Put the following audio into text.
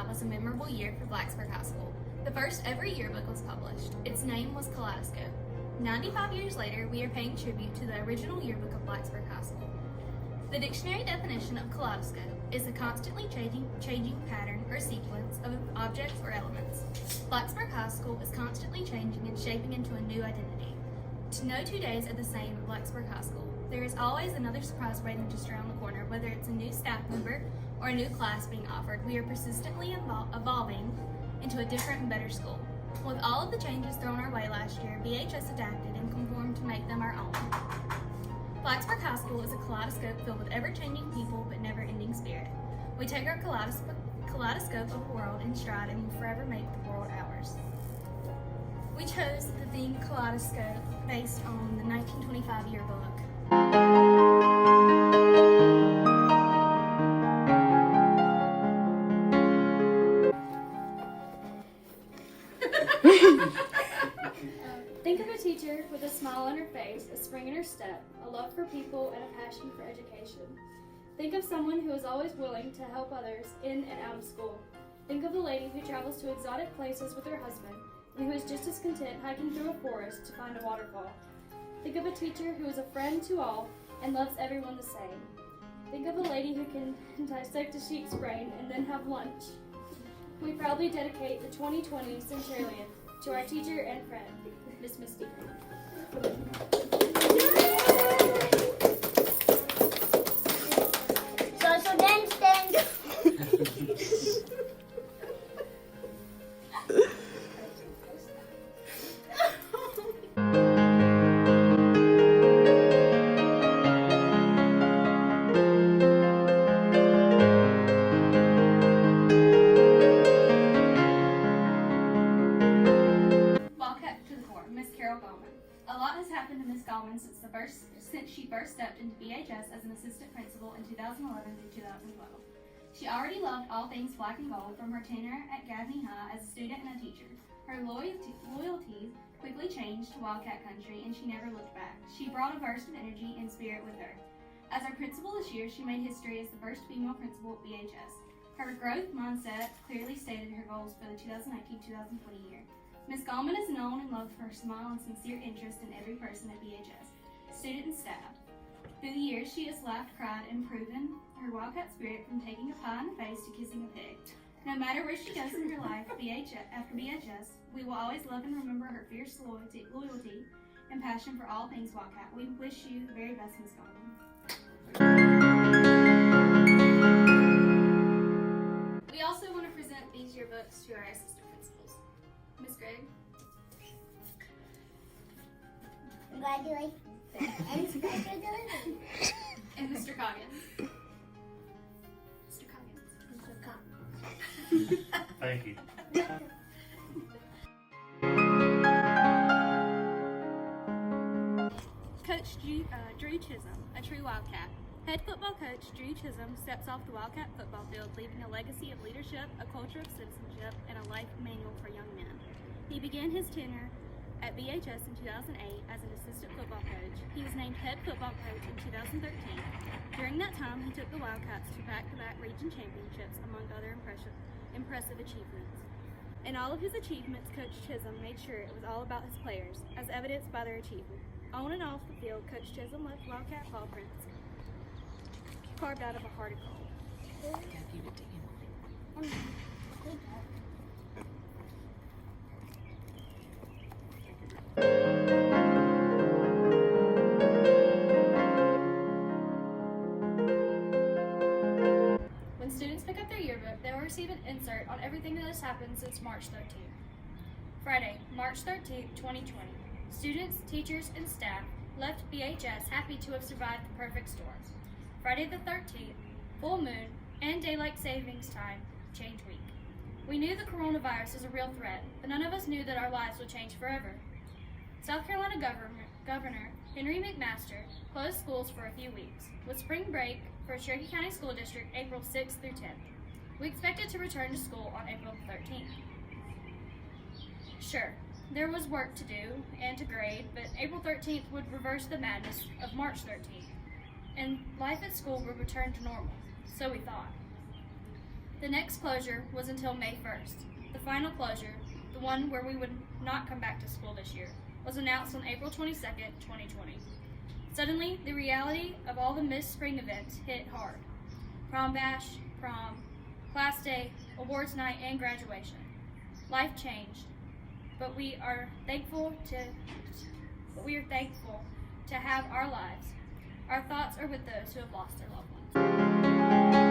was a memorable year for Blacksburg High School. The first ever yearbook was published. Its name was Kaleidoscope. 95 years later, we are paying tribute to the original yearbook of Blacksburg High School. The dictionary definition of kaleidoscope is a constantly changing pattern or sequence of objects or elements. Blacksburg High School is constantly changing and shaping into a new identity. No 2 days are the same at Blacksburg High School. There is always another surprise waiting just around the corner, whether it's a new staff member or a new class being offered. We are persistently evolving into a different and better school. With all of the changes thrown our way last year, BHS adapted and conformed to make them our own. Blacksburg High School is a kaleidoscope filled with ever-changing people but never-ending spirit. We take our kaleidoscope of the world in stride and will forever make the world ours. We chose the theme kaleidoscope based on the 1925 yearbook. Think of a teacher with a smile on her face, a spring in her step, a love for people, and a passion for education. Think of someone who is always willing to help others in and out of school. Think of the lady who travels to exotic places with her husband and who is just as content hiking through a forest to find a waterfall. Think of a teacher who is a friend to all and loves everyone the same. Think of a lady who can dissect a sheep's brain and then have lunch. We proudly dedicate the 2020 Centenarian to our teacher and friend, Miss Misty. Social distancing. A lot has happened to Miss Gallman since she first stepped into BHS as an assistant principal in 2011 through 2012. She already loved all things black and gold from her tenure at Gaffney High as a student and a teacher. Her loyalties quickly changed to Wildcat Country, and she never looked back. She brought a burst of energy and spirit with her. As our principal this year, she made history as the first female principal at BHS. Her growth mindset clearly stated her goals for the 2019-2020 year. Ms. Gallman is known and loved for her smile and sincere interest in every person at BHS, student and staff. Through the years, she has laughed, cried, and proven her Wildcat spirit from taking a pie in the face to kissing a pig. No matter where she goes in her life after BHS, we will always love and remember her fierce loyalty and passion for all things Wildcat. We wish you the very best, Ms. Gallman. We also want to present these yearbooks to our assistant principals. Ms. Gregg. Congratulations. And Mr. Coggins. Mr. Coggins. Mr. Cox. Thank you. Coach Drew Chisholm, a true Wildcat. Head football coach Drew Chisholm steps off the Wildcat football field, leaving a legacy of leadership, a culture of citizenship, and a life manual for young men. He began his tenure at BHS in 2008 as an assistant football coach. He was named head football coach in 2013. During that time, he took the Wildcats to back-to-back region championships, among other impressive achievements. In all of his achievements, Coach Chisholm made sure it was all about his players, as evidenced by their achievement. On and off the field, Coach Chisholm left Wildcat paw prints carved out of a heart of gold. When students pick up their yearbook, they will receive an insert on everything that has happened since March 13th. Friday, March 13th, 2020. Students, teachers, and staff left BHS happy to have survived the perfect storm. Friday the 13th, full moon, and daylight savings time change week. We knew the coronavirus was a real threat, but none of us knew that our lives would change forever. South Carolina Governor Henry McMaster closed schools for a few weeks, with spring break for Cherokee County School District April 6th through 10th. We expected to return to school on April 13th. Sure, there was work to do and to grade, but April 13th would reverse the madness of March 13th, and life at school would return to normal, so we thought. The next closure was until May 1st. The final closure, the one where we would not come back to school this year, was announced on April 22nd, 2020. Suddenly, the reality of all the missed spring events hit hard. Prom bash, prom, class day, awards night, and graduation. Life changed, but we are thankful to have our lives. Our thoughts are with those who have lost their loved ones.